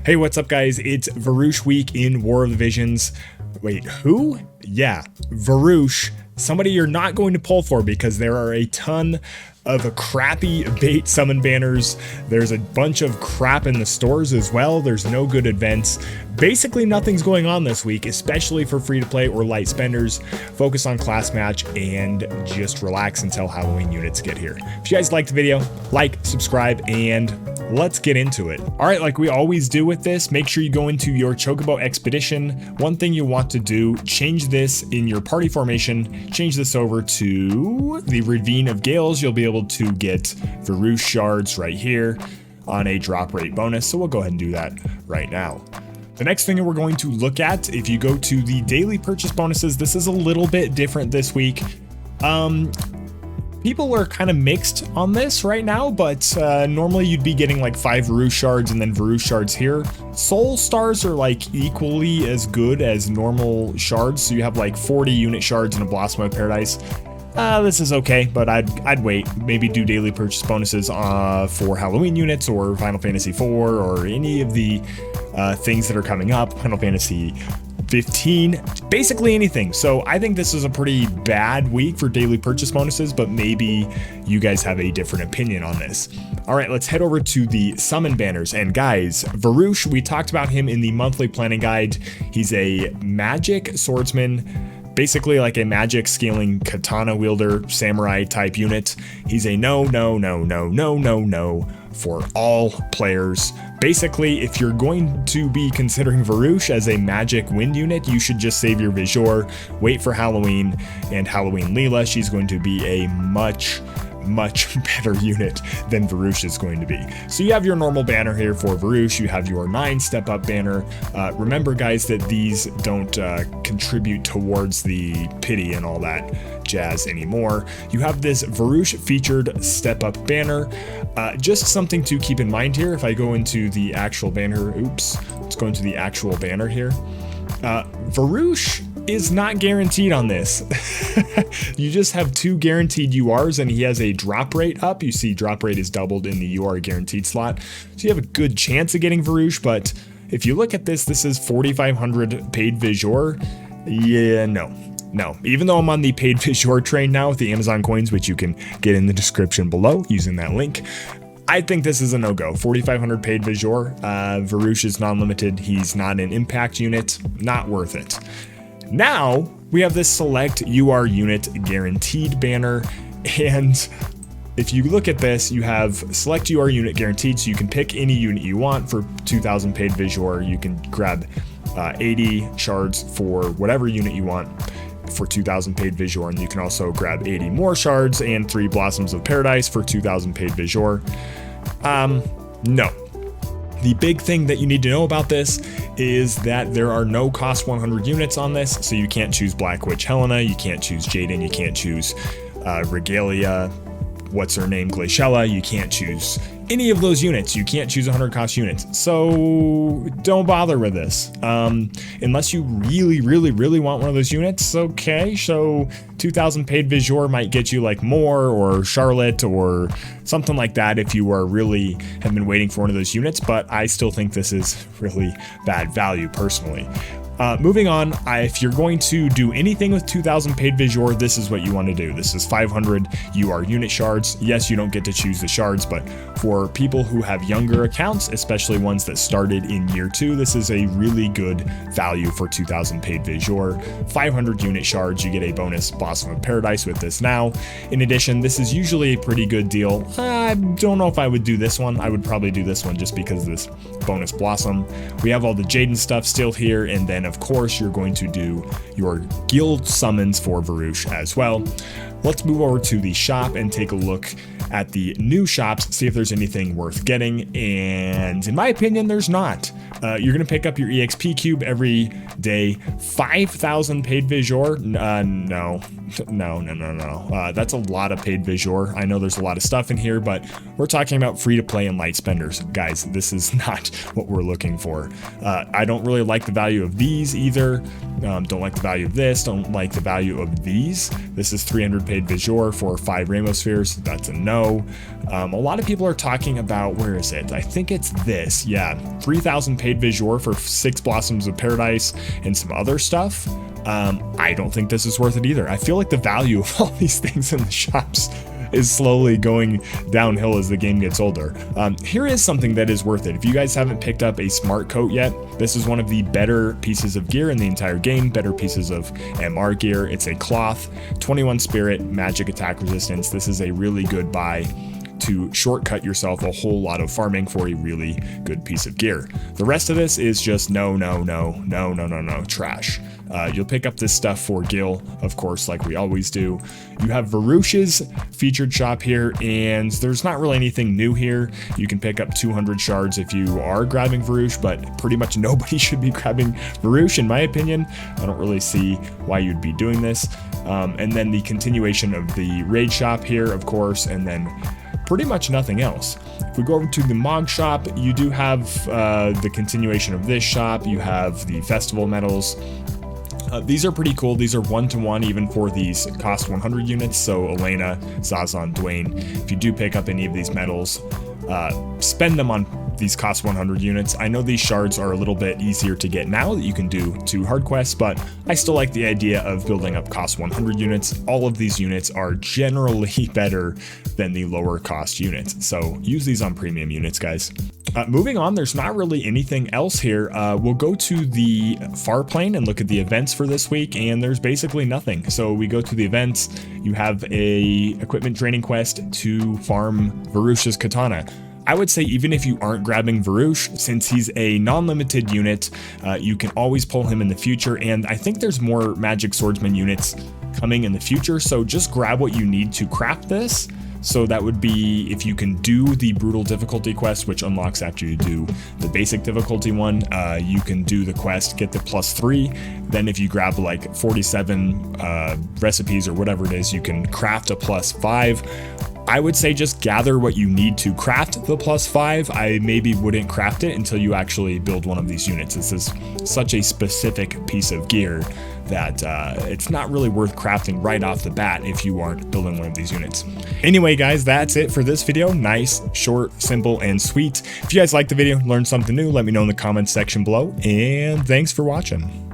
Hey, what's up, guys? It's Varush week in War of the Visions. Wait, who? Yeah, Varush. Somebody you're not going to pull for because there are a ton of crappy bait summon banners. There's a bunch of crap in the stores as well. There's no good events. Basically, nothing's going on this week, especially for free-to-play or light spenders. Focus on class match and just relax until Halloween units get here. If you guys liked the video, like, subscribe, and let's get into it. All right, like we always do with this, make sure you go into your Chocobo Expedition. One thing you want to do, change this in your party formation, change this over to the Ravine of Gales. You'll be able to get Varush shards right here on a drop rate bonus. So we'll go ahead and do that right now. The next thing that we're going to look at, if you go to the daily purchase bonuses, this is a little bit different this week. People are kind of mixed on this right now, but normally you'd be getting like 5 Varush shards and then Varush shards here. Soul stars are like equally as good as normal shards, so you have like 40 unit shards in a Blossom of Paradise. This is okay, but I'd wait. Maybe do daily purchase bonuses for Halloween units or Final Fantasy IV or any of the things that are coming up. Final Fantasy 15, basically anything. So I think this is a pretty bad week for daily purchase bonuses, but maybe you guys have a different opinion on this. All right, let's head over to the summon banners. And guys, Varush, we talked about him in the monthly planning guide. He's a magic swordsman, basically like a magic scaling katana wielder samurai type unit. He's a no for all players. Basically, if you're going to be considering Varush as a magic wind unit, you should just save your Vizor, wait for Halloween and Halloween Leela. She's going to be a much better unit than Varush is going to be. So you have your normal banner here for Varush. You have your 9 step up banner. Remember, guys, that these don't contribute towards the pity and all that jazz anymore. You have this Varush featured step up banner. Just something to keep in mind here. If I go into the actual banner, let's go into the actual banner here. Varush is not guaranteed on this. You just have 2 guaranteed URs and he has a drop rate up. You see drop rate is doubled in the UR guaranteed slot. So you have a good chance of getting Varush, but if you look at this, this is 4,500 paid Vizor. Yeah, no. Even though I'm on the paid Vizor train now with the Amazon coins, which you can get in the description below using that link, I think this is a no-go. 4,500 paid Vizor. Varush is non-limited. He's not an impact unit. Not worth it. Now we have this select UR unit guaranteed banner, and if you look at this, you have select UR unit guaranteed, so you can pick any unit you want for 2,000 paid Vizor. You can grab 80 shards for whatever unit you want for 2,000 paid Vizor, and you can also grab 80 more shards and 3 Blossoms of Paradise for 2,000 paid Vizor. No. The big thing that you need to know about this is that there are no cost 100 units on this, so you can't choose Black Witch Helena, you can't choose Jaden, you can't choose Regalia, what's her name, Glaciella, you can't choose any of those units. You can't choose 100 cost units, so don't bother with this unless you really want one of those units. Okay, so 2,000 paid Vizor might get you like Moore or Charlotte or something like that if you are really have been waiting for one of those units, but I still think this is really bad value personally. Moving on, if you're going to do anything with 2,000 paid Vizor, this is what you want to do. This is 500 UR unit shards. Yes, you don't get to choose the shards, but for people who have younger accounts, especially ones that started in year 2, this is a really good value for 2,000 paid Vizor. 500 unit shards, you get a bonus Blossom of Paradise with this now. In addition, this is usually a pretty good deal. I don't know if I would do this one. I would probably do this one just because of this bonus Blossom. We have all the Jaden stuff still here, and then of course you're going to do your guild summons for Varush as well. Let's move over to the shop and take a look at the new shops, see if there's anything worth getting, and in my opinion there's not. You're gonna pick up your EXP cube every day. 5,000 paid Vizor? no. That's a lot of paid visual. I know there's a lot of stuff in here, but we're talking about free to play and light spenders. Guys, this is not what we're looking for. I don't really like the value of these either. Don't like the value of this. Don't like the value of these. This is 300 paid visual for 5 rainbow spheres. That's a no. A lot of people are talking about, where is it? I think it's this. Yeah, 3,000 paid visual for 6 blossoms of paradise and some other stuff. I don't think this is worth it either. I feel like the value of all these things in the shops is slowly going downhill as the game gets older. Here is something that is worth it. If you guys haven't picked up a smart coat yet, this is one of the better pieces of gear in the entire game, better pieces of MR gear. It's a cloth, 21 spirit, magic attack resistance. This is a really good buy to shortcut yourself a whole lot of farming for a really good piece of gear. The rest of this is just no, trash. You'll pick up this stuff for Gil, of course, like we always do. You have Varush's featured shop here, and there's not really anything new here. You can pick up 200 shards if you are grabbing Varush, but pretty much nobody should be grabbing Varush, in my opinion. I don't really see why you'd be doing this. And then the continuation of the raid shop here, of course, and then pretty much nothing else. If we go over to the Mog shop, you do have the continuation of this shop. You have the festival medals. These are pretty cool. These are 1-to-1 even for these cost 100 units. So Elena, Zazan, Dwayne, if you do pick up any of these medals, spend them on these cost 100 units. I know these shards are a little bit easier to get now that you can do 2 hard quests, but I still like the idea of building up cost 100 units. All of these units are generally better than the lower cost units, so use these on premium units, guys. Moving on, there's not really anything else here. We'll go to the far plane and look at the events for this week, and there's basically nothing. So we go to the events. You have a equipment training quest to farm Varush's katana. I would say even if you aren't grabbing Varush, since he's a non-limited unit, you can always pull him in the future, and I think there's more magic swordsman units coming in the future, so just grab what you need to craft this. So that would be if you can do the brutal difficulty quest, which unlocks after you do the basic difficulty one, you can do the quest, get the +3. Then if you grab like 47 recipes or whatever it is, you can craft a +5. I would say just gather what you need to craft the +5. I maybe wouldn't craft it until you actually build one of these units. This is such a specific piece of gear that it's not really worth crafting right off the bat if you aren't building one of these units. Anyway, guys, that's it for this video. Nice, short, simple, and sweet. If you guys liked the video, learned something new, let me know in the comments section below, and thanks for watching.